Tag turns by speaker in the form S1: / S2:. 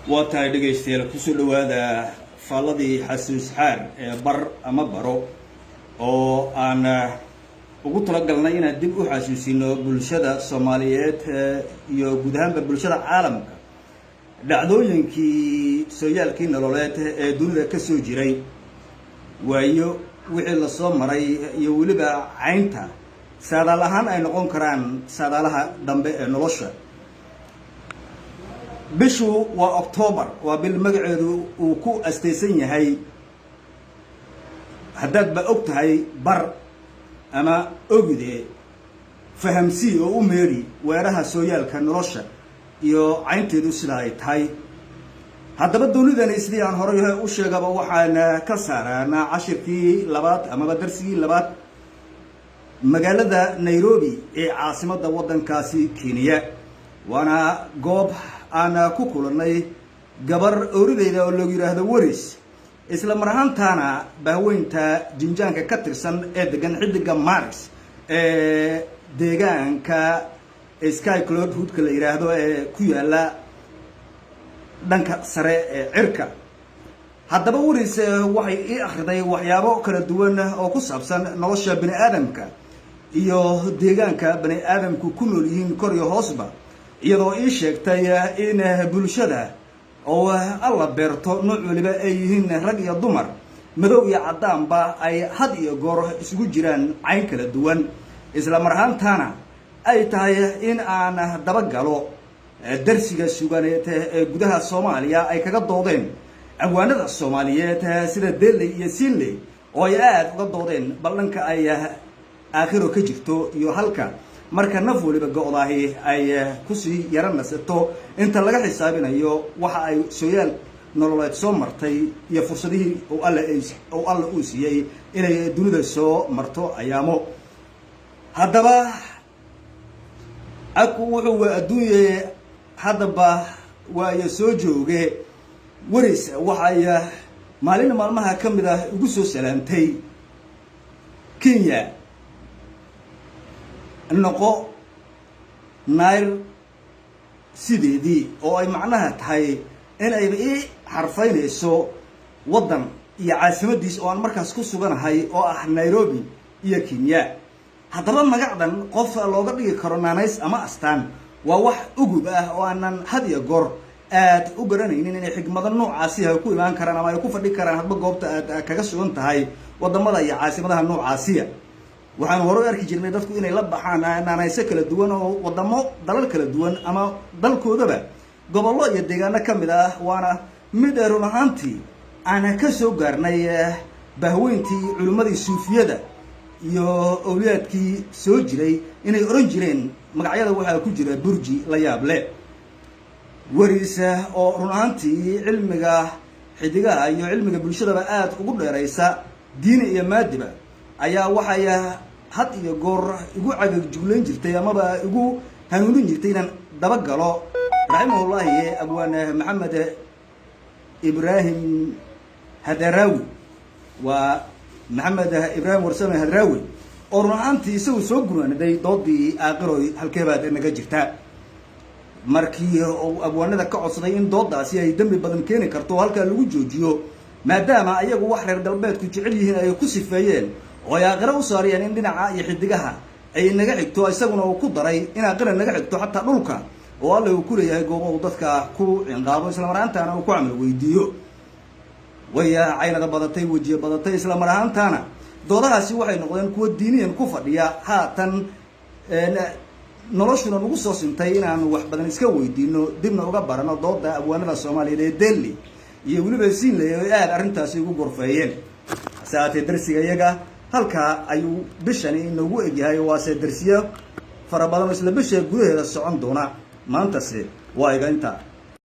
S1: واتاي dhageystayaal ku soo dhawaada faaladii xasuus xaar ee bar ama baro oo aan ugu talagalnay inaan dib u xasuusino bulshada Soomaaliyeed iyo guud ahaan bulshada caalamka dhacdooyinkii sooyaalkii nololeed ee dunida ka soo jiray waayo wixii la soo maray iyo waliba caynta saadaalahan ay noqon karaan saadaalaha dambe ee nolosha bishu waa October waa bil magaceedu uu ku astaysan yahay haddaad ba og tahay bar ama ogide fahamsi oo u meeri weeraha sooyaalka nolosha iyo caynteedu sida ay tahay haddaba dunidan isdii aan hore u sheegaba waxaan ka saarana cashirkii labaad ama darsigii labaad magaalada Nairobi ee caasimadda waddankaasi Kenya waana goob أنا كوكولناي جبر أوريدي أو لو يراه وريس إسلام رهان تانا بهوين تا جنجان كترسن إدغان حدغان مارس دغان كا سكاي كلود هود كلا يراهدو كويالا دنكا سري عركا haddaba waris waxay ii akhriday waxyaabo kala duwan oo ku saabsan nolosha bani aadamka iyo deegaanka bani aadamku ku nool yihiin kor iyo hoosba iyadoo ii sheegtay in bulshada oo alla beerto nooc waliba ay yihiin rag iyo dumar madow iyo cadaanba ay had iyo goor isugu jiraan cayn kala duwan isla marhaantaana ay tahay in aan daba galo darsiga suganeed ee gudaha Soomaaliya ay kaga doodeen awaanada Soomaaliyeed sida Delhi iyo Sinley oo ay aad uga doodeen ballanka ay aakhiro ka jirto iyo halka marka naf waliba go'daahi ay ku sii yaranasato inta laga xisaabinayo waxa ay sooyaal nololeed soo martay iyo fursadihii oo alla uu siiyay inay dunida soo marto ayaamo haddaba aku wuxuu adduunye haddaba waa soo jooge waris waxay maalin maalmaha kamid ah ugu soo salaantay Kenya نقو ناير سيدي أو أي معناها تهاي إن أي بإيه حرفين إسو وضن يا عاصمة ديس أو المركز كوسوغان هاي أو نيروبي يا كينيا هذا ما قاعدا قف لوجد كورونا نايس أما أستان وواح أجوبة أو أن هذه جور أجرني إن حكمة النوع عاسية يكون ما كرنا ما يكون فدي كرنا هذا جوبت كجسون تهاي وضن ماذا يا عاصمة النوع عاسية waxaan hore arki jirnay dadku inay la baxaan naanayse kala duwan oo wadamo dalal kala duwan ama dalkoodaba gobollo iyo deegaano kamid ah waana mid run ahaantii aan ka soo gaarnay bahweyntii culimadii suufiyada iyo awliyaadkii soo jiray inay oran jireen magacyada waxa ku jira burji la yaab leh warisa oo run ahaantii cilmiga xidigaha iyo cilmiga bulshada aad ugu dheeraysa diin iyo maadiba ayaa waxay had iyo goor igu cagag jugleen jirtay amaba igu hanuunin jirtay inaan daba galo rahimahullaahi abwaan maxamed ibraahim hadraawi waa maxamed ibraahim warsame hadraawi oo runaantii isagu soo guranaday doodii aaqiroy halkeebaad naga jirta markii uu abwaanada ka codsaday in doodaasi ay dambi badan keeni karto halka lagu joojiyo maadaama ayagu wax reer galbeedku jecel yihiin ay ku sifeeyeen oo ay aqra u saariyeen in dhinaca iyo xidigaha ay naga xigto isaguna uu ku daray in aqra naga xigto xataa dhulka oo alla uu ku leeyahay goobo dadka ku cinqaabo isla marhaantaana uu ku amal weydiiyo waya caynada badatay wajiye badatay isla marhaantaana doodahaasi waxay noqdeen kuwa diiniyan ku fadhiya haatan noloshuna ugu soo sintay inaan wax badan iska weydiino dibna uga barano dooda abwaanada Soomaaliyeed ee Delhi iyo waliba Sinley ay aad arintaasi ugu gorfeeyeen saatay darsiga iyaga halka ayuu bishani inoogu egyahay waase darsiyo fara badan isla bisha gudaheeda socon doona maanta waa iga inta